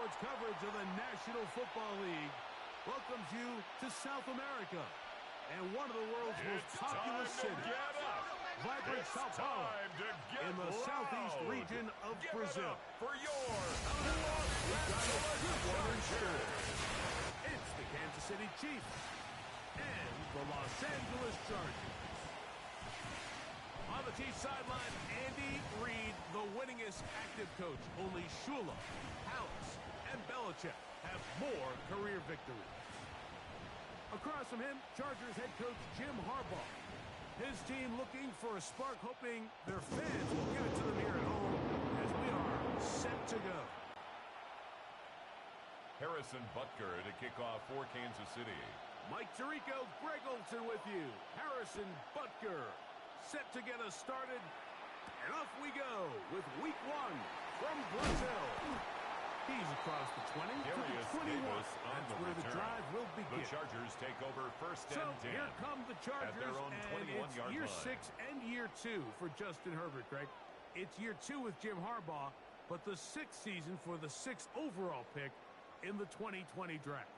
Sports coverage of the National Football League welcomes you to South America and one of the world's most populous cities, vibrant Sao Paulo, in the southeast region of Brazil. For your It's the Kansas City Chiefs and the Los Angeles Chargers. On the Chiefs sideline, Andy Reid, the winningest active coach. Only Shula, Hallis, and Belichick have more career victories. Across from him, Chargers head coach Jim Harbaugh. His team looking for a spark, hoping their fans will give it to them here at home as we are set to go. Harrison Butker to kick off for Kansas City. Mike Tirico, Greg Olson with you. Harrison Butker set to get us started. And off we go with week 1 from Brazil. He's across the 20 to the 21. That's where the drive will begin. The Chargers take over first so and 10. Here come the Chargers, at their own and it's year 6 and year 2 for Justin Herbert, Greg. It's year 2 with Jim Harbaugh, but the 6th season for the 6th overall pick in the 2020 draft.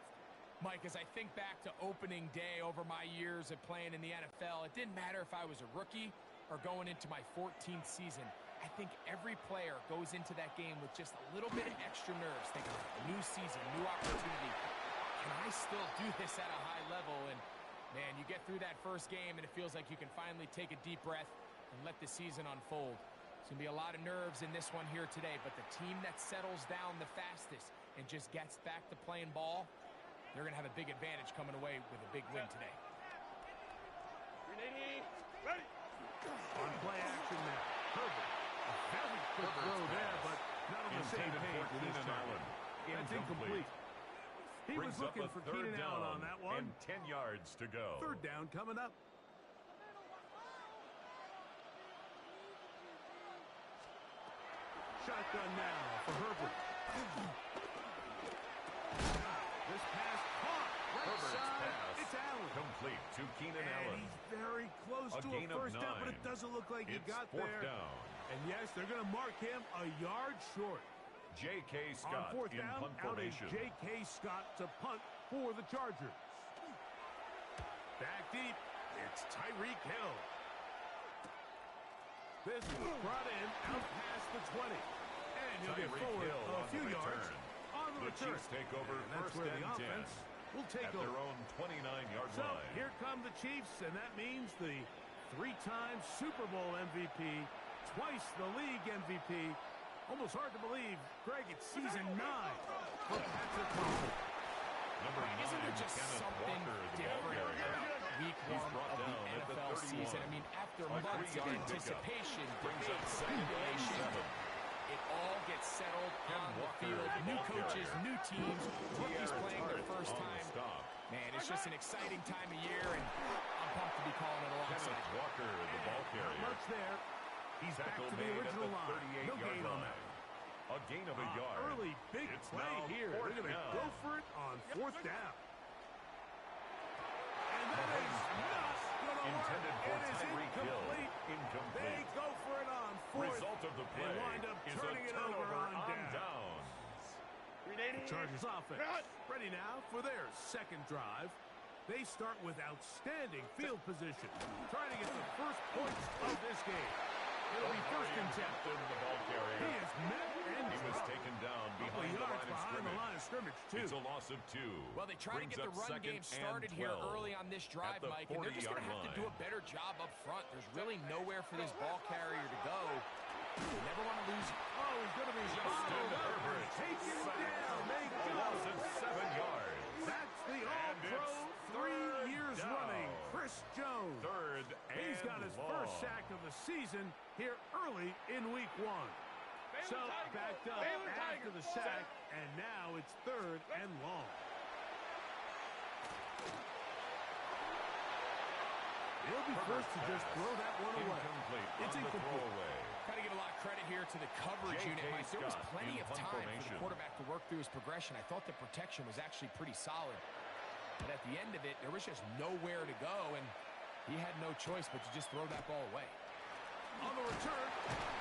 Mike, as I think back to opening day over my years of playing in the NFL, it didn't matter if I was a rookie or going into my 14th season. I think every player goes into that game with just a little bit of extra nerves, thinking, new season, new opportunity. Can I still do this at a high level? And, man, you get through that first game, and it feels like you can finally take a deep breath and let the season unfold. There's going to be a lot of nerves in this one here today, but the team that settles down the fastest and just gets back to playing ball, they're going to have a big advantage coming away with a big win today. Ready. On play action now. Herbert. A very quick throw there, but not on the same page with his target. That's incomplete. He was looking for Keenan Allen on that one. And 10 yards to go. Third down coming up. Shotgun now for Herbert. This pass caught. Right side. It's Allen. Complete to Keenan And Allen. he's very close to a first down, but it doesn't look like he got there. Fourth down. And yes, they're going to mark him a yard short. J.K. Scott on fourth in down, punt out is formation. J.K. Scott to punt for the Chargers. Back deep, it's Tyreek Hill. This was brought in out past the 20. And he'll get forward a few yards on the return. Chiefs take over and that's first where and the offense 10 will take at over. their own 29-yard So line. here come the Chiefs, and that means the 3-time Super Bowl MVP, twice the league MVP. Almost hard to believe, Greg, it's season 9 for Patrick Mahomes. Number 9, Isn't there just Kenneth something Walker, different about week 1 of the NFL season? I mean, after months of anticipation, debate, speculation, it all gets settled on the field. New coaches, new teams, rookies playing their first time. Man, it's just an exciting time of year, and I'm pumped to be calling it alongside. Kenneth Walker, the ball carrier. Not much there. He's back to the original line. No gain on that. A gain of a yard. Early big play here. They're going to go for it on 4th down. And that is not going to intended work. for It is Tyreek Hill. incomplete. They go for it on 4th. Result of the play and wind up is turning a it over turnover on downs. The Chargers offense ready now for their second drive. They start with outstanding field position, trying to get the first points of this game. It'll be first and 10. The ball carrier. He is met and he was taken down behind the line of scrimmage. Too. It's a loss of 2. Well, they try to get the run game started here early on this drive, Mike, and they're just going to have to do a better job up front. There's really nowhere for this ball carrier to go. You never want to lose. Oh, he's going to be followed up. Taken down. They go. A loss of 7 yards. That's the All-Pro 3 years running. Chris Jones. Third and He's got his first sack of the season here early in week 1. So backed up after the sack, and now it's 3rd and long. He'll be first to just throw that one away. It's incomplete. Got to give a lot of credit here to the coverage unit, Mike. There was plenty of time for the quarterback to work through his progression. I thought the protection was actually pretty solid. But at the end of it, there was just nowhere to go, and he had no choice but to just throw that ball away. On the return,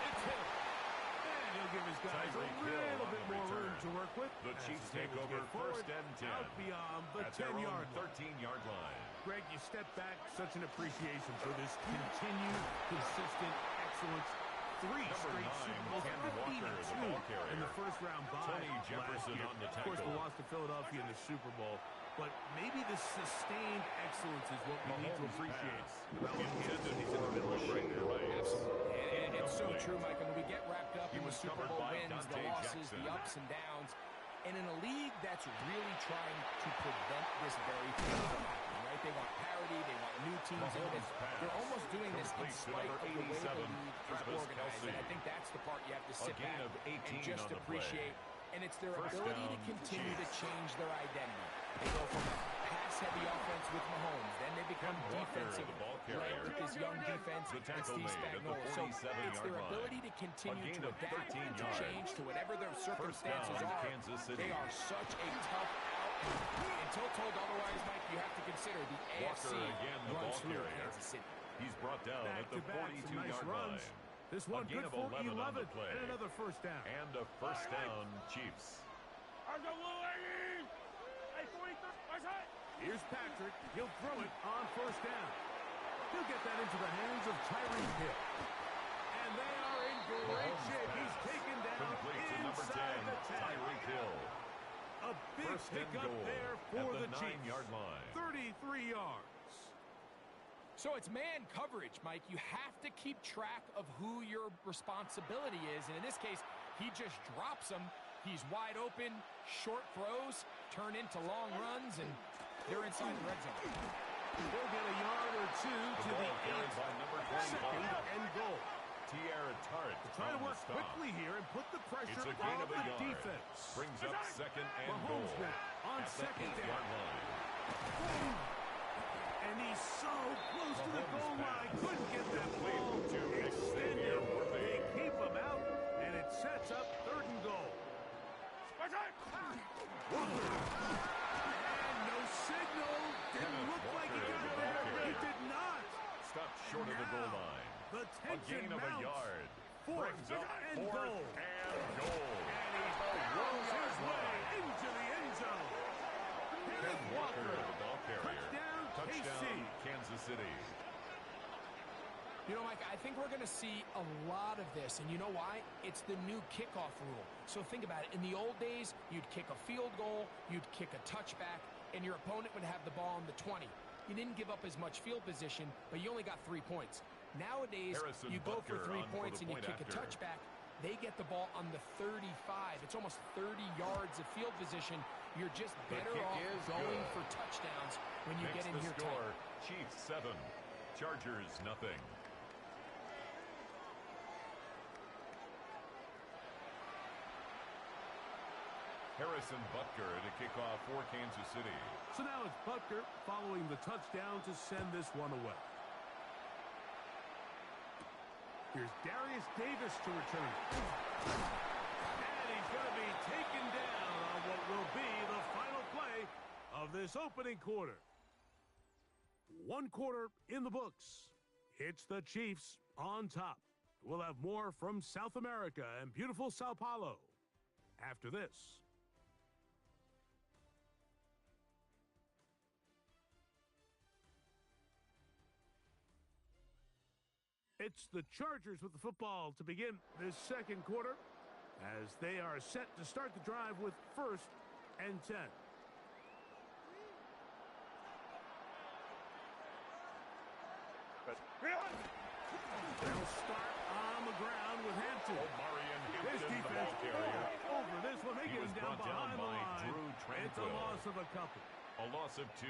it's Hill. And he'll give his guys a little bit more room to work with. The Chiefs take over first and 10. Out beyond the 10-yard line. 13-yard line. Greg, you step back, such an appreciation for this continued, consistent excellence. Three straight Super Bowls, 32 in the first-round bye Tony Jefferson last year. on the Of course, tackle. they lost to Philadelphia in the Super Bowl, but maybe the sustained excellence is what we need to appreciate. Well, intended he's in for the middle of right now. Absolutely. And it's so true, Mike. When we get wrapped up in the Super Bowl wins, the losses, the ups and downs, and in a league that's really trying to prevent this very thing from happening, right? They want parity, they want new teams in it. They're almost doing this in spite of the way the league is organized. And I think that's the part you have to sit back and just appreciate. And it's their ability to continue to change their identity. They go from a pass-heavy offense with Mahomes, then they become defensive-led with this young defense and Steve Spagnuolo. So it's their ability to continue to adapt and to change to whatever their circumstances are. They are such a tough out. Until told otherwise, Mike, you have to consider the AFC runs through Kansas City. He's brought down at the 42-yard line. This one good for 11 and another first down. And a first down, Chiefs. Here's Patrick. He'll throw it on first down. He'll get that into the hands of Tyreek Hill. And they are in great shape. He's taken down inside the 10. Tyreek Hill. A big pickup there for the Chiefs. 9-yard line. 33 yards. So it's man coverage, Mike. You have to keep track of who your responsibility is. And in this case, he just drops him. He's wide open, short throws, turn into long runs, and they're inside the red zone. They'll get a yard or two to the 8. Second and goal. Tierra Tart trying to work quickly here and put the pressure on the defense. Brings up second and Mahomes goal. on second down. And he's so close to the goal line. Couldn't get that ball extended. They keep him out, and it sets up third and goal. And no signal. Didn't look like he got there. He did not. Stopped short of the goal line. The tension a gain of mounts. a yard. Fourth and goal. And he rolls his way into the end zone. Here's Walker. The ball carrier. Touchdown, Kansas City. You know, Mike, I think we're going to see a lot of this, and you know why? It's the new kickoff rule. So think about it. In the old days, you'd kick a field goal, you'd kick a touchback, and your opponent would have the ball on the 20. You didn't give up as much field position, but you only got 3 points. Nowadays, you go for 3 points and you kick a touchback. They get the ball on the 35. It's almost 30 yards of field position. You're just better off going for touchdowns when you get in here tight. Chiefs 7, Chargers nothing. Harrison Butker to kick off for Kansas City. So now it's Butker following the touchdown to send this one away. Here's Darius Davis to return. And he's going to be taken down on what will be the final play of this opening quarter. 1 quarter in the books. It's the Chiefs on top. We'll have more from South America and beautiful Sao Paulo after this. It's the Chargers with the football to begin this second quarter as they are set to start the drive with first and 10. They'll start on the ground with Hampton. His defense over this one. They get him down behind the line. It's a loss of a couple. A loss of 2.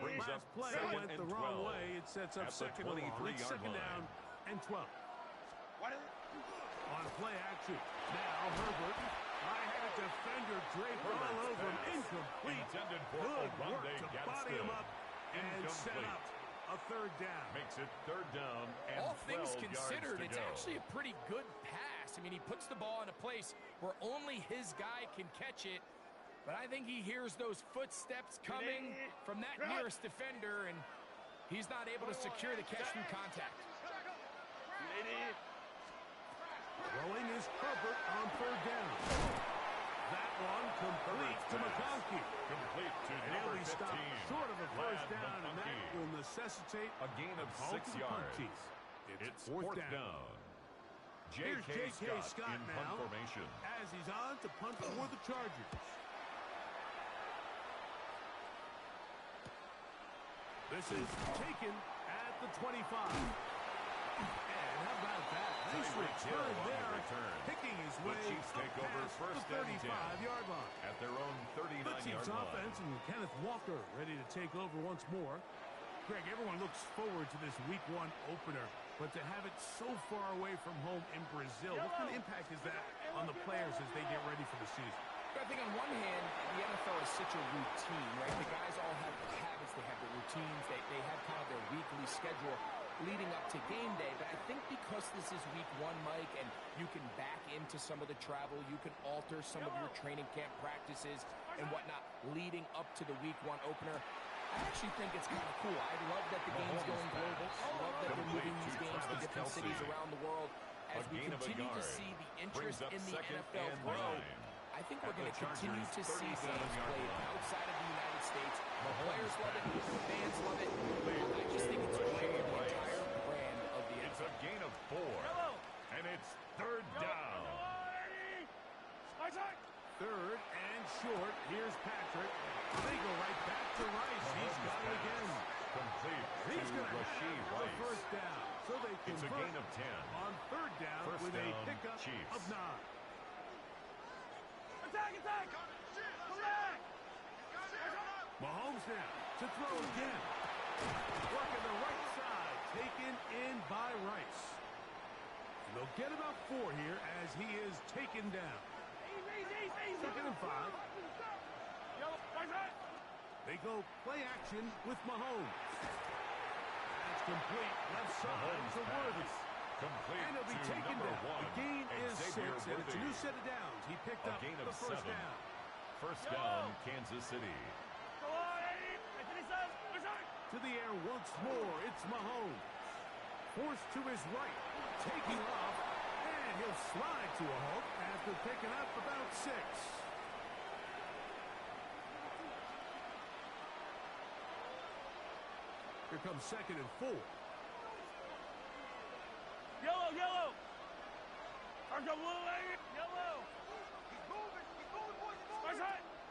Brings Last up play went the wrong way. It sets up second and long. It's second down and 12. On play action. Now Herbert. Right-hand defender Draper all over him. Incomplete. Good work to body him up and set up a third down. Makes it third down and all things 12 considered, yards to it's go. actually a pretty good pass. I mean, he puts the ball in a place where only his guy can catch it. But I think he hears those footsteps coming from that nearest defender, and he's not able to secure the catch through contact. Throwing is Herbert on third down. That here. Complete to And number he'll be 15. stopped short of a first Glad down, and that McConkey. will necessitate A gain of call 6 to the punt yards. team. It's fourth down. Here's J.K. Scott in now punt formation. as he's on to punt for the Chargers. This is taken at the 25. And how about that? Nice return there. Picking his way Chiefs take over past first the and 35-yard line. At their own The 39-yard Chiefs line. offense and Kenneth Walker ready to take over once more. Greg, everyone looks forward to this Week 1 opener, but to have it so far away from home in Brazil, what kind of impact is that on the players as they get ready for the season? I think on one hand, the NFL is such a routine, right? The guys all have their habits, they have their routines, they have kind of their weekly schedule leading up to game day. But I think because this is Week 1, Mike, and you can back into some of the travel, you can alter some of your training camp practices and whatnot leading up to the Week 1 opener. I actually think it's kind of cool. I love that the game's going global. I love that they're moving these games to different cities around the world. As we continue to see the interest in the NFL grow, I think we're going to continue to see games played outside of the United States. The players love it. The fans love it. I just think it's great for the entire brand of the NFL. It's a gain of 4. And it's third down. Third and short. Here's Patrick. They go right back to Rice. He's got it again. Complete He's to going to Rasheed have the Rice. first down. So they It's a convert gain of 10. on third down First with a down, pickup Chiefs. of 9. Mahomes now to throw again. Working the right side. Taken in by Rice. And they'll get about 4 here as he is taken down. Second and 5. They go play action with Mahomes. That's complete. Left side to Worthy. Complete And he'll be to taken number down. 1. The gain is 6, Xavier and it's a new Worthy. set of downs. He picked A up gain the of first 7. down. First down, Kansas City. To the air once more. It's Mahomes. Forced to his right. Taking off. And he'll slide to a halt after picking up about 6. Here comes second and 4. Yellow! Yellow!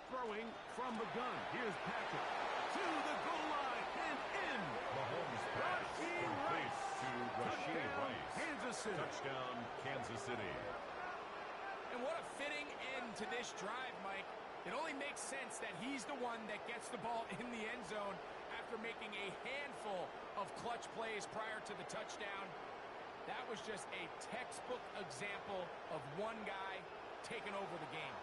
Throwing from the gun. Here's Patrick. To the goal line and in. Mahomes pass Rasheed complete Rice. to Rasheed Touchdown, Rice. Kansas City. Touchdown, Kansas City. And what a fitting end to this drive, Mike. It only makes sense that he's the one that gets the ball in the end zone after making a handful of clutch plays prior to the touchdown. That was just a textbook example of one guy taking over the game.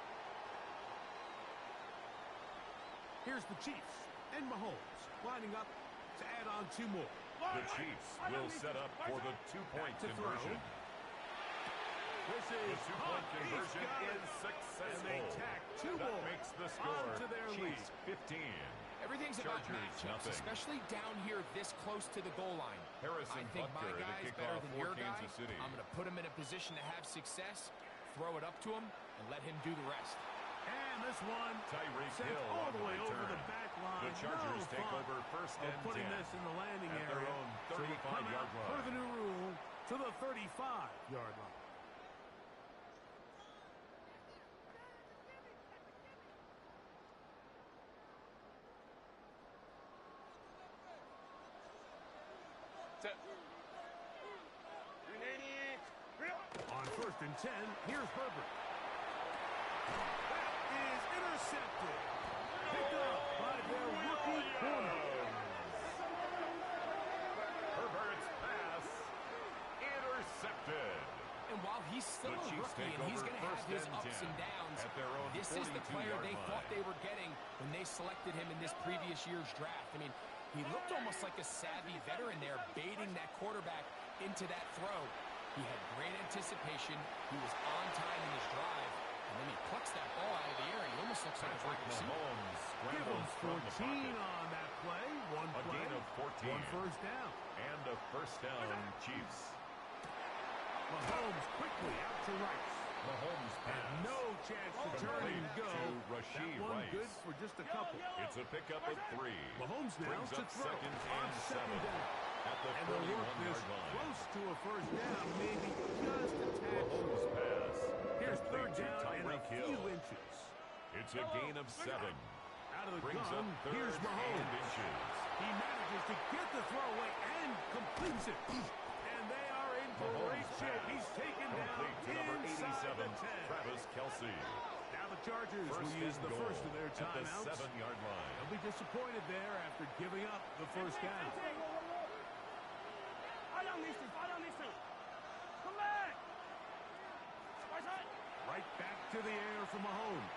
Here's the Chiefs and Mahomes lining up to add on 2 more. The Chiefs will set up for the 2-point To throw. conversion. This The is 2-point He's conversion got it. is successful. And they tack 2 That more makes the score onto their Chiefs lead. 15. Everything's about Chargers, matchups, nothing. especially down here this close to the goal line. Harrison I think my Butker to guy's kick better off than for your guy. Kansas City. I'm going to put him in a position to have success, throw it up to him, and let him do the rest. And this one Tyreek sent Hill all on the the way over return. the back line. The Chargers No take fun over first of and putting 10 this in the landing at their area. own So they come 35-yard out per line. the new rule to the 35-yard line. On first and 10, here's Herbert. That is intercepted. Picked up by their rookie corner. Herbert's pass intercepted. And while he's still The a Chiefs rookie take and he's over going to have first his and ups 10 and downs, at their own this is the player 42-yard they line. thought they were getting when they selected him in this previous year's draft. I mean, he looked almost like a savvy veteran there, baiting that quarterback into that throw. He had great anticipation. He was on time in his drive. And then he plucks that ball out of the air, and he almost looks like a wide receiver. Mahomes Give him scrambles from the 14 pocket. on that play. One A play, gain of 14. 1 first down. And a first down, Chiefs. Mahomes quickly out to Rice. Mahomes pass. And no chance to turn and go. That one good for just a couple. It's a pickup of 3. Mahomes now brings to up throw second on and 7 second down. at the And they'll work this 31-yard line. close to a first down, maybe just a tad Mahomes short. pass. Here's Complete third to down and a Tyreek few Hill. inches. It's a gain of 7. Out of the Brings gun, up here's 3rd Mahomes. and inches. He manages to get the throw away and completes it. And they are in great Mahomes shape. pass. He's taken down Complete to number inside 87, the 10. Travis Kelce. Now the Chargers First will use and the goal first of their at the timeouts. 7-yard line. They'll be disappointed there after giving up the first down. Come back! Right back to the air for Mahomes.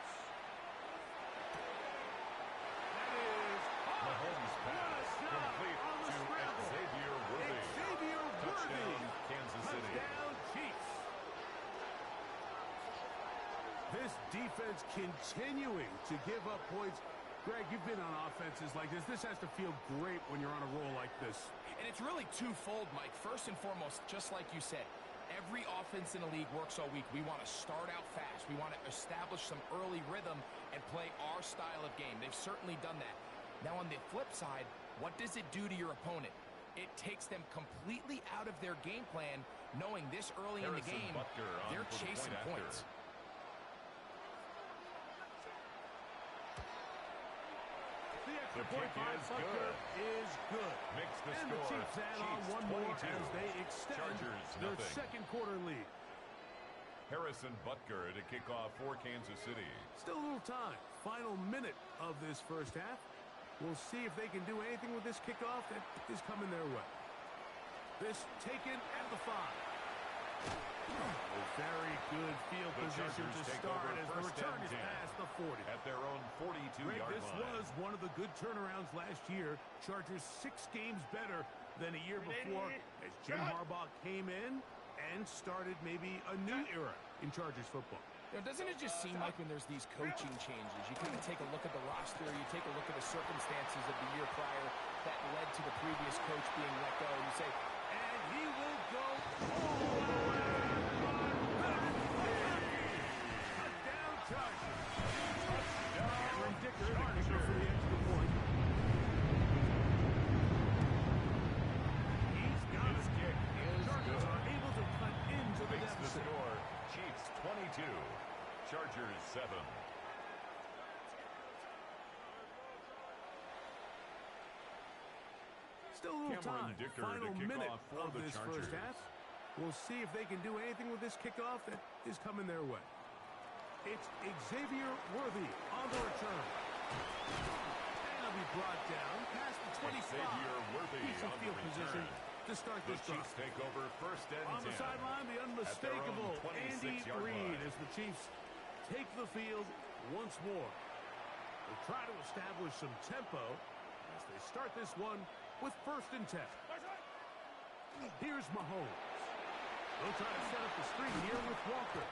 That is Mahomes pass. Complete on the to scramble. Xavier Worthy. Xavier Worthy. Touchdown, Kansas City. Touchdown, Chiefs. This defense continuing to give up points. Greg, you've been on offenses like this. This has to feel great when you're on a roll like this. And it's really twofold, Mike. First and foremost, just like you said, every offense in the league works all week. We want to start out fast. We want to establish some early rhythm and play our style of game. They've certainly done that. Now, on the flip side, what does it do to your opponent? It takes them completely out of their game plan, knowing this early in the game, they're chasing points. The kick by is Butker good. is good. Makes the And score. the Chiefs add on Chiefs one more 22. as they extend Chargers their nothing. second quarter lead. Harrison Butker to kick off for Kansas City. Still a little time. Final minute of this first half. We'll see if they can do anything with this kickoff that is coming their way. This taken at the 5. A very good field The position Chargers to take start over as the first return and is 10 past the 40. at their own 42-yard This line. was one of the good turnarounds last year. Chargers 6 games better than a year before as Jim Harbaugh came in and started maybe a new era in Chargers football. You know, doesn't it just seem like when there's these coaching changes, you kind of take a look at the roster, you take a look at the circumstances of the year prior that led to the previous coach being let go, and you say, and he will go all the way. Touchdown, Chargers. Cameron Dicker, the kicker for the extra point. He's got His it. kick is Chargers good. are able to cut into the Makes the deficit. score. Chiefs 22, Chargers 7. Still a little Cameron time. Dicker Final to kick minute off for of the this Chargers. first half. We'll see if they can do anything with this kickoff that is coming their way. It's Xavier Worthy on the return. And he'll be brought down past the 25. Xavier Worthy Decent on the field position return. to start The this Chiefs drive. take over first and 10. On the sideline, the unmistakable at their own Andy 26-yard Reid line. as the Chiefs take the field once more. They'll try to establish some tempo as they start this one with first and 10. Here's Mahomes. They'll try to set up the screen here with Walker.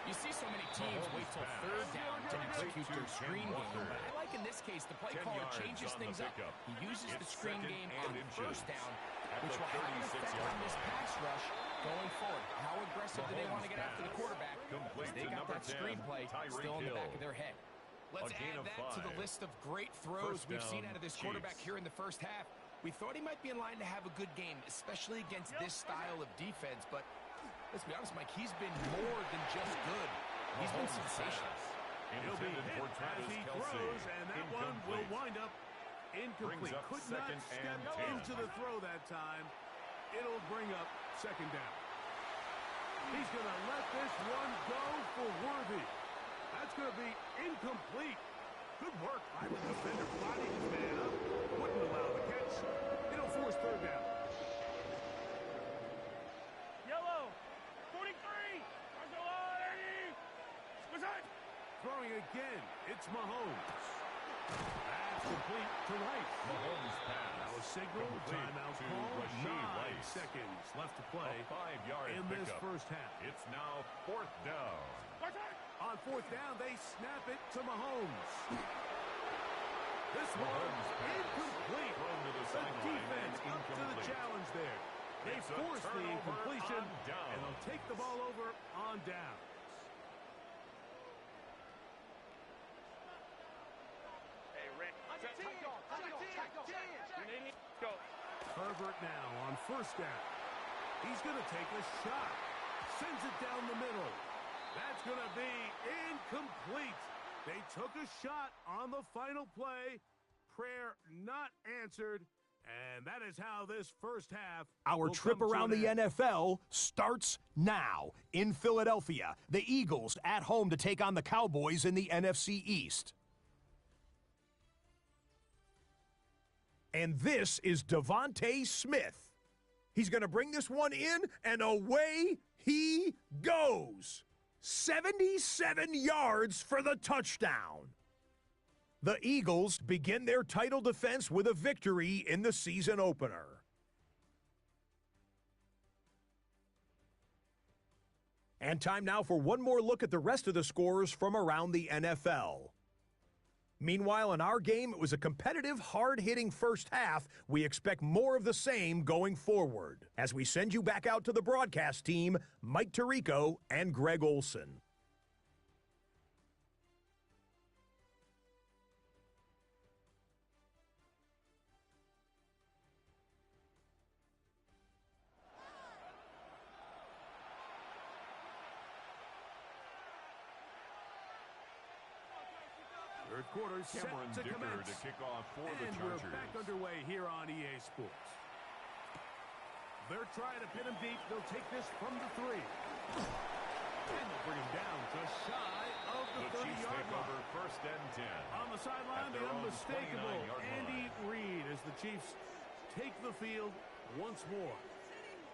you see so many teams wait till third down to execute their screen game. But I like in this case, the play 10 caller yards changes on the things up. pickup. He uses the It's screen second game and on inches first down, at which the will have an effect 36-yard on this line. pass rush going forward. How aggressive do they want to get after the quarterback? Complete They to got number that 10, screenplay Tyreek still in the back Hill. of their head. Let's gain add of that to the 5. list of great throws First we've seen down, out of this quarterback Chiefs. here in the first half. We thought he might be in line to have a good game, especially against this style of defense. But let's be honest, Mike, he's been more than just good. He's been Mahomes sensational. pass. He'll be Intended hit for as Travis he Kelce. throws, and that one will Incomplete. wind up incomplete. Brings up Could not second step and 10. into the throw that time. It'll bring up second down. He's going to let this one go for Worthy. That's going to be incomplete. Good work by the defender. Body his man up. Wouldn't allow the catch. It'll force third down. Yellow, 43. Throwing again. It's Mahomes. That's complete to Rice. Mahomes pass. Now a signal. Complete Timeout to call. Rashee 9 Rice. seconds left to play A 5-yard in this pickup. first half. It's now fourth down. On fourth down, they snap it to Mahomes. This one Mahomes pass. incomplete. Thrown to the The sideline defense and up to the incomplete. challenge there. They It's a force the turnover incompletion, on downs. and they'll take the ball over on downs. Go. Herbert now on first down. He's going to take a shot. Sends it down the middle. That's going to be incomplete. They took a shot on the final play. Prayer not answered. And that is how this first half. Our trip around the NFL starts now. In Philadelphia, the Eagles at home to take on the Cowboys in the NFC East. And this is Devontae Smith. He's going to bring this one in, and away he goes. 77 yards for the touchdown. The Eagles begin their title defense with a victory in the season opener. And time now for one more look at the rest of the scores from around the NFL. Meanwhile, in our game, it was a competitive, hard-hitting first half. We expect more of the same going forward. As we send you back out to the broadcast team, Mike Tirico and Greg Olson. Third quarter set Cameron to Dicker commence. to kick off for the And Chargers. we're back underway here on EA Sports. They're trying to pin him deep. They'll take this from the 3. And they'll bring him down just shy of the 30-yard take line. over first and 10. On the sideline, the unmistakable Andy Reid as the Chiefs take the field once more.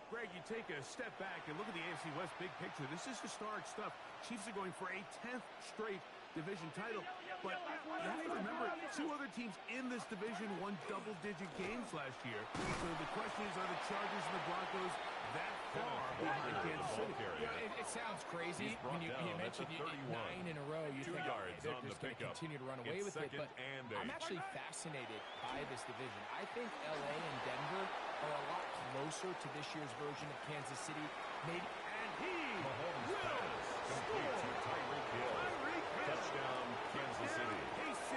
Greg, you take a step back and look at the AFC West big picture. This is historic stuff. Chiefs are going for a 10th straight division title. But you have to remember, 2 other teams in this division won double-digit games last year. So the question is, are the Chargers and the Broncos that far behind Kansas City? Yeah, it sounds crazy when you mentioned 9 in a row. You 2 think yards they're on the just going to pickup. continue to run away It's with it. But second and I'm 8. actually fascinated by this division. I think LA and Denver are a lot closer to this year's version of Kansas City. Maybe. And he Mahomes will pass complete to score. Tyreek Hill. Touchdown, Kansas City. KC.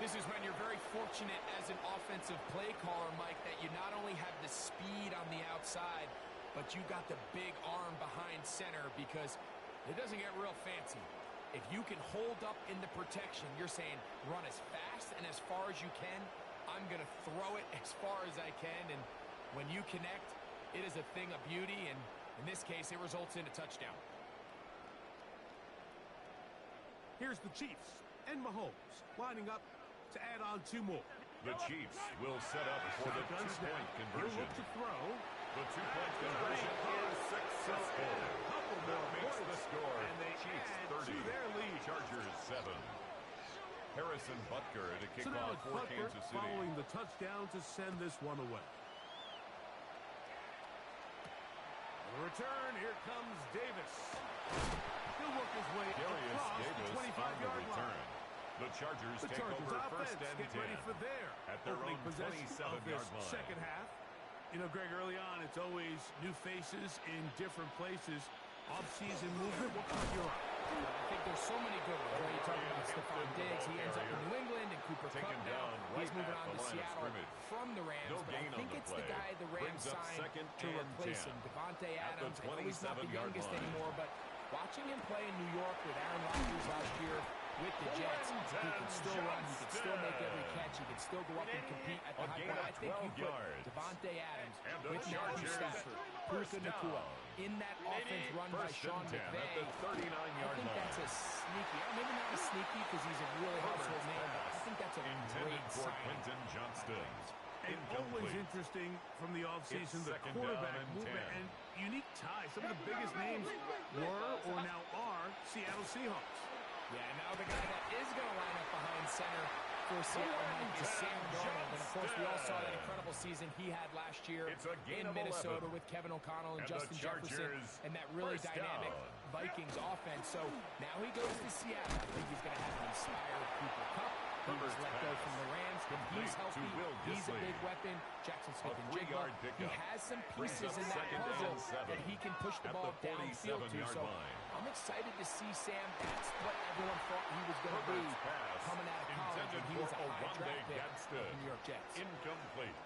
This is when you're very fortunate as an offensive play caller, Mike, that you not only have the speed on the outside, but you got the big arm behind center, because it doesn't get real fancy. If you can hold up in the protection, you're saying run as fast and as far as you can. I'm going to throw it as far as I can, and when you connect, it is a thing of beauty, and in this case, it results in a touchdown. Here's the Chiefs and Mahomes lining up to add on 2 more. The Chiefs will set up for the Shotgun snap. two-point He'll conversion. look to throw. The two-point conversion is successful. Couple That more makes the points. score. And they Chiefs add 30, to their lead. Chargers 7. Harrison Butker to kick So now off it's for Butker Kansas City. following the touchdown to send this one away. The return, here comes Davis. He'll work his way Darius across Davis the on the 25-yard line. return. The Chargers The take Chargers over offense first and get 10 ready for their at their opening own possession of 27-yard this line. second half. You know, Greg, early on, it's always new faces in different places. Off-season movement, what caught your eye? I think there's so many good ones. Right? You talk about Stephon Diggs. He ends up in New England, and Cooper Kupp Taken now. down right He's moving at on the to line of Seattle scrimmage. from the Rams. No But gain I on think the it's the play. guy the Rams Brings up signed second to and replace 10. him, Davante At the Adams. I know he's not the 27-yard youngest line. anymore, but watching him play in New York with Aaron Rodgers last year with the Jets, he can still run, he can still make every catch, he can still go up and compete at the A high gain point. of I think you 12 put yards. Davante Adams And the with Matthew Chargers Stafford, first Puka Nacua, down. in that offense run by First Sean and 10 McVay. at the 39-yard I think line. that's a sneaky, maybe not a sneaky because he's a really household name, but I think that's a Intended great for sign. Quentin Johnston. And always Incomplete. interesting from the offseason, It's the second quarterback down and movement 10. and unique ties. Some of the biggest names were or now are Seattle Seahawks. Yeah, now the guy that is going to line up behind center for Seattle Mike is Sam Darnold. And of course, we all saw that incredible season he had last year It's a gain in of Minnesota 11. with Kevin O'Connell and And the Justin Jefferson Chargers and that really first dynamic down. Vikings offense. So now he goes to Seattle. I think he's going to have an inspired Cooper Kupp. He was let go from the Rams. He's healthy. He's a big weapon. Jackson Smith-Njigba. He has some pieces in that puzzle that he can push the ball downfield to. So I'm excited to see Sam. That's what everyone thought he was going to be coming out of college, and he was a high draft pick of the New York Jets. Incomplete.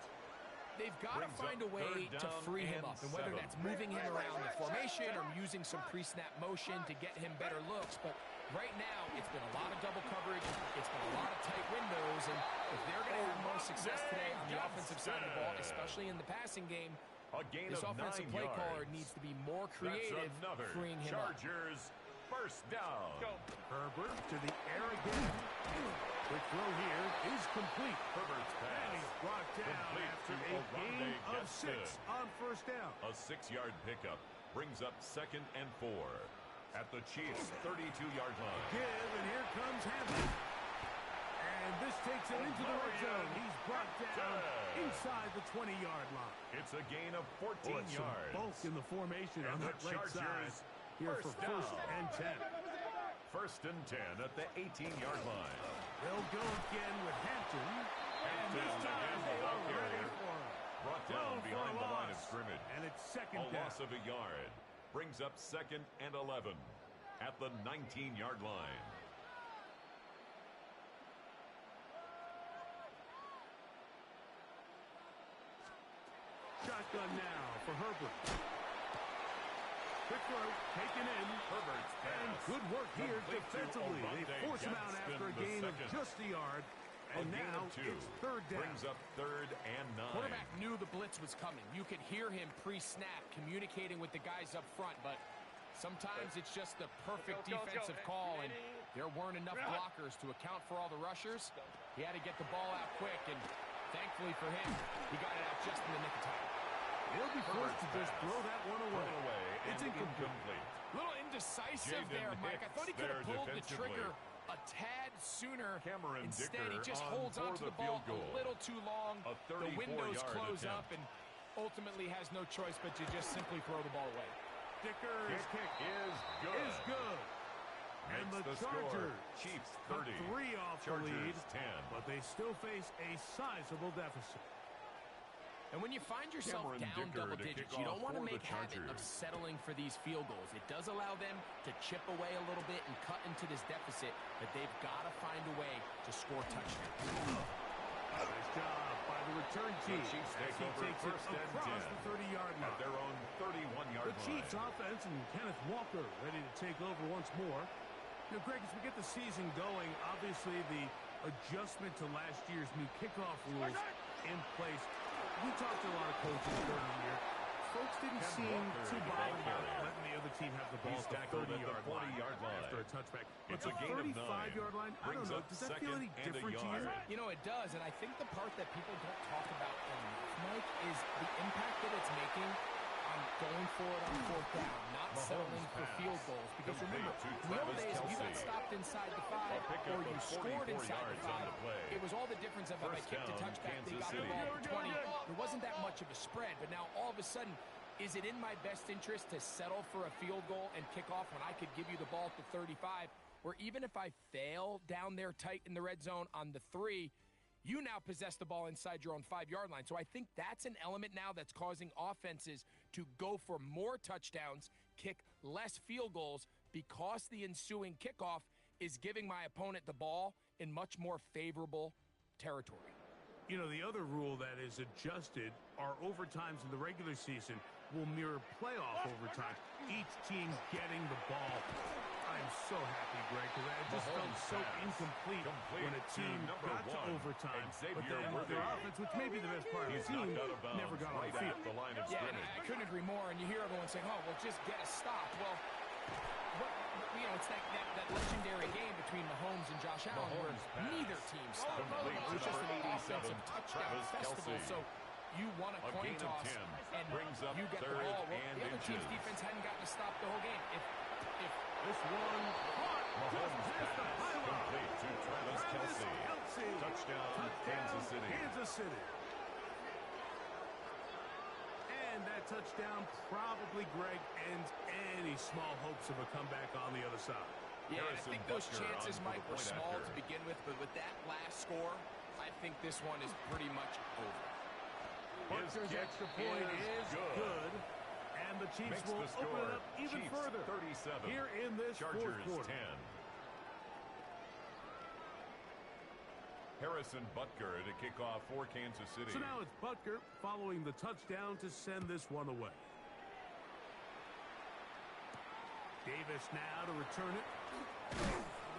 They've got to find a way to free him up, and whether that's moving him around the formation or using some pre-snap motion to get him better looks. But right now, it's been a lot of double coverage. It's been a lot of tight windows, and if they're going to have more success today on the offensive side of the ball, especially in the passing game, this offensive play caller needs to be more creative, freeing him up. Chargers first down. Herbert to the air again. Quick throw here is complete. Herbert's pass. And he's brought down after a gain of 6 on first down. A 6-yard pickup brings up 2nd and 4 at the Chiefs' 32-yard line. Give, and here comes Hammond. And this takes him into the red zone. He's brought down inside the 20-yard line. It's a gain of 14 yards. Bulk in the formation on And that the right side. Chargers Here for first and 10. First and 10 at the 18-yard line. They'll go again with Hampton. And this time they are ready for him. Brought down behind the line of scrimmage. And it's second A down. loss of a yard brings up 2nd and 11 at the 19-yard line. Shotgun now for Herbert. Quick throw, taken in. Herbert's And pass. good work here Complete to defensively. They Ovante force him out Gadsden, after a the gain of second. just a yard. And A gain now of 2 it's third down. brings up 3rd and 9. Quarterback knew the blitz was coming. You could hear him pre-snap communicating with the guys up front, but sometimes it's just the perfect defensive call, and there weren't enough blockers to account for all the rushers. He had to get the ball out quick, and thankfully for him, he got it out just in the nick of time. He'll be forced to just throw that one away. It's and incomplete. A little indecisive Jaden there, Mike. I thought he could have Hicks pulled there the trigger defensively. a tad sooner. Cameron Instead, Dicker he just on holds for on to the the ball field goal. a little too long. A The windows 34-yard close attempt. up, and ultimately has no choice but to just simply throw the ball away. Dicker's kick is good. is good. And Makes the score. Chargers Chiefs cut 30. 3 off the Chargers lead, 10. but they still face a sizable deficit. And when you find yourself Cameron down Dicker double to digits, kick you don't off want to for the make habit of Chargers. settling for these field goals. It does allow them to chip away a little bit and cut into this deficit, but they've got to find a way to score touchdowns. Nice job by the return team. The Chiefs as take he over takes first it and across 10 the 30-yard at line. their own 31-yard The line. Chiefs offense and Kenneth Walker ready to take over once more. Now, Greg, as we get the season going, obviously the adjustment to last year's new kickoff rules in place. We talked to a lot of coaches during the year. Folks didn't seem too bothered about letting the other team have the ball He's at the tackled at the 30-yard line 40-yard line. after a touchback. But It's the a gain of 35-yard line, I Brings don't know. up Does that feel any 2nd and a different to you? yard. You know, it does, and I think the part that people don't talk about enough, Mike, is the impact that it's making on going for it on 4th down, not settling for pass. field goals. Because remember, Complete to in the old Travis days, if you got Kelce. stopped inside the 5 pickup or of you scored 44 inside the yards on 5, the play. it was all the difference of if I First kicked a down, touchback, they Kansas got the City. ball at 20. There wasn't that much of a spread, but now all of a sudden, is it in my best interest to settle for a field goal and kick off when I could give you the ball at the 35, where even if I fail down there tight in the red zone on the 3, you now possess the ball inside your own 5-yard line. So I think that's an element now that's causing offenses to go for more touchdowns, kick less field goals, because the ensuing kickoff is giving my opponent the ball in much more favorable territory. You know, the other rule that is adjusted are overtimes in the regular season will mirror playoff overtime. Each team getting the ball. I'm so happy, Greg, because I just felt so incomplete when a team got to overtime. But then their offense, which may be the best part of the team, never got on the field. The line of Yeah, and scrimmage. I couldn't agree more. And you hear everyone saying, oh, well, just get a stop. Well, it's that legendary game between Mahomes and Josh Allen where neither team stopped. Complete It was to just an number 87, offensive touchdown Travis festival. Kelce. So you won a coin gain of toss 10 and brings up you get the 3rd ball. Well, and the other team's inches. defense hadn't gotten to stop the whole game. If This one caught Mahomes just past the pass pylon. complete to Travis Kelce. Touchdown, Kansas City. Kansas City. And that touchdown probably, Greg, ends any small hopes of a comeback on the other side. Yeah, I Harrison think those Butker chances, on for Mike, the were point small after. to begin with, but with that last score, I think this one is pretty much over. Butker's kick extra point is good. And the Chiefs Makes will the score. open it up even Chiefs further 37. here in this Chargers fourth quarter. 10. Harrison Butker to kick off for Kansas City. So now it's Butker following the touchdown to send this one away. Davis now to return it.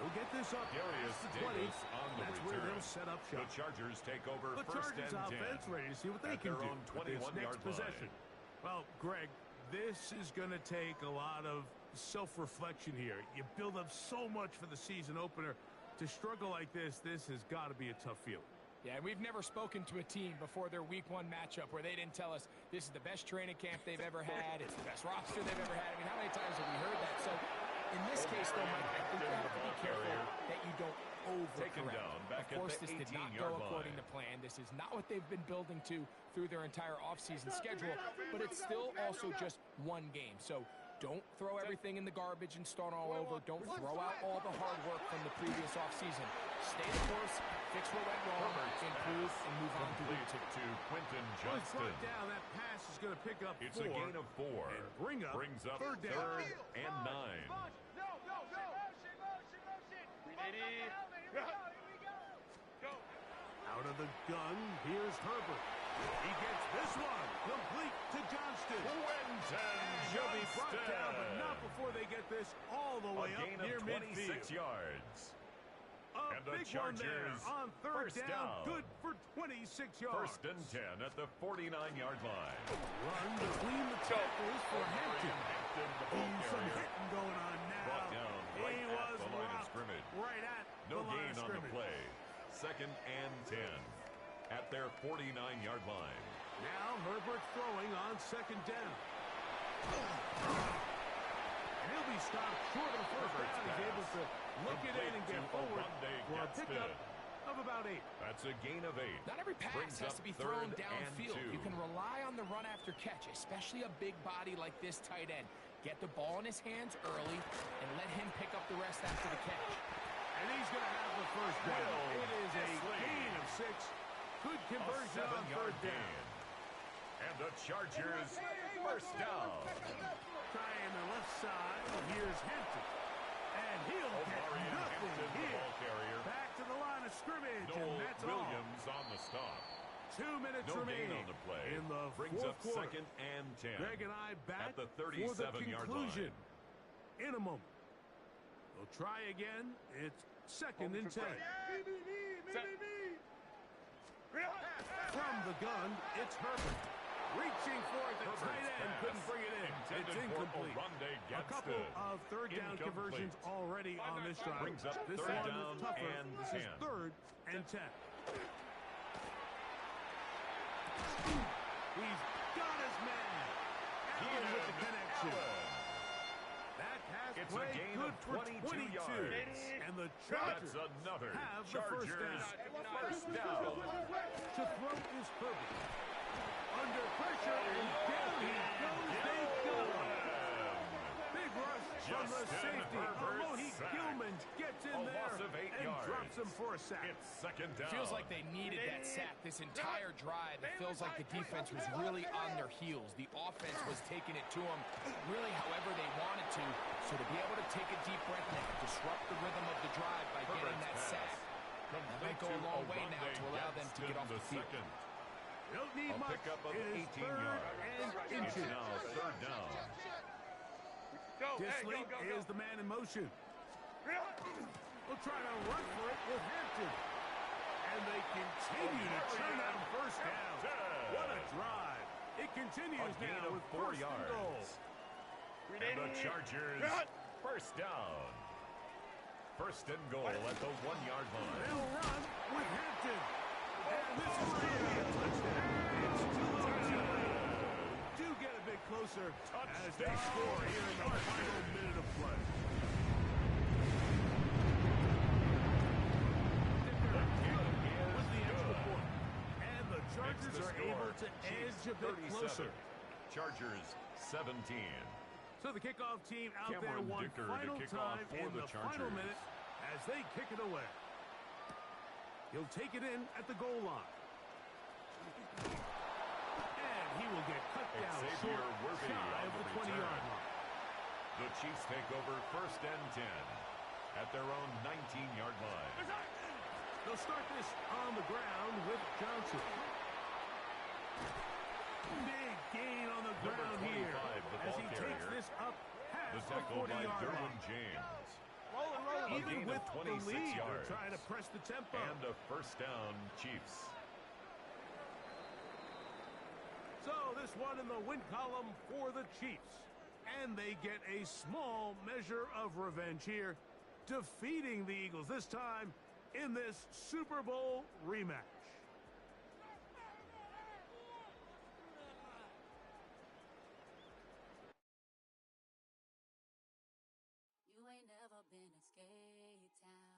We'll get this up. Darius past the 20. Davis on the That's where return. they'll set up The shop. Chargers take over The first Chargers and 10. offense ready to see what they At can their do own with this 21-yard next possession. line. Well, Greg, this is going to take a lot of self-reflection here. You build up so much for the season opener. To struggle like this has got to be a tough feeling. Yeah, we've never spoken to a team before their week one matchup where they didn't tell us this is the best training camp they've ever had, it's the best roster they've ever had. I mean, how many times have we heard that? So in this case, though, Mike, I think you have to be careful that you don't Taken overcorrect. down back Of course, at the this did not 18-yard go according line. to plan. This is not what they've been building to through their entire offseason schedule, but it's still also just one game. So don't throw everything in the garbage and start all over. Don't throw out all the hard work from the previous offseason. Stay the course, fix what went wrong, improve, and move on to week two. To Quentin Well, it's Johnston. brought down. That pass is going to pick up It's 4. a gain of 4. And brings up third down. and 9. Out of the gun, here's Herbert. He gets this one complete to Johnston. Quentin He'll be brought Johnston. down, but not before they get this all the way A up gain near of 26 midfield. yards. A And the big one there Chargers on third first down. down. Good for 26 yards. First and 10 at the 49-yard line. Run between the tackles for Hampton. Hampton, the ball Ooh, some carrier. hitting going on now. Brought down right He at was the line of rocked scrimmage. right at No the line gain of on the scrimmage. play. Second and 10 at their 49-yard line. Now Herbert throwing on second down. And he'll be stopped short of the first Herbert's down. He's pass. able to look it in and get Complete to forward Oronde for a Gadsden. pickup of about 8. That's a gain of 8. Not every pass Brings has up to be thrown third and downfield. 2. You can rely on the run after catch, especially a big body like this tight end. Get the ball in his hands early and let him pick up the rest after the catch. And he's going to have the first down. Will It is a Disley. gain of 6. Good A conversion on 7-yard third down. gain. And the Chargers first down. Trying the left side. Here's Hampton. And he'll get Omarion nothing Hampton, the here. ball carrier. Back to the line of scrimmage, and Noel that's Williams on the stop. all. 2 minutes No gain remaining on the play. in the Brings fourth up quarter. second and 10. Greg and I back at the for the 37-yard conclusion line. in a moment. They'll try again. It's second and 10. From the gun, it's Herbert. Reaching for it, the tight end couldn't bring it in. It's Intended for incomplete. Oronde A couple Gadsden. of third down Incomplete. conversions already on this drive. Brings up This third one down is tougher. and This is 10. third and 10. He's got his man. Allen with the connection. That pass It's a play gain good of for 22 yards. And the Chargers That's another have the first Chargers down. first down. To throw is Herbert. Under pressure, and down he goes. They go. Big rush from the Justin safety. Herbert Maloney sacked. Gilman gets in A there loss of 8 and yards. drops him for a sack. It's second down. Feels like they needed that sack this entire drive. It feels like the defense was really on their heels. The offense was taking it to them really however they wanted to. So to be able to take a deep breath and disrupt the rhythm of the drive by getting Herbert's that pass. sack, that might go a long way now to allow them to get off the field. Second. Don't need A much. pickup of It is 18 third yards. and It's inches. now third down. Disley is the man in motion. We'll try to run for it with Hampton. And they continue to churn out first down. What a drive. It continues A gain now of with 4 first and goal. yards. And the Chargers first down. First and goal at the 1-yard line. They'll run with Hampton. And this is going to be a touchdown. It's too long. Do get a bit closer as they score here in the final minute of play. Was the extra point. And the Chargers are able to edge a bit closer. Chargers 17. So the kickoff team out there Cameron one Dicker to final kick time off for in the the final Chargers. minute as they kick it away. He'll take it in at the goal line. And he will get cut down Xavier short, Worthy shy on of the the 20-yard return. line. The Chiefs take over 1st and 10 at their own 19-yard line. They'll start this on the ground with Johnson. Big gain on the Number ground 25, here the as ball he takes carrier. this up The past the tackle by 40-yard Derwin line. James. A Even gain with of the 26 lead, yards. they're trying to press the tempo. And a 1st down, Chiefs. So this one in the win column for the Chiefs. And they get a small measure of revenge here, defeating the Eagles, this time in this Super Bowl rematch. You ain't never been a skate town.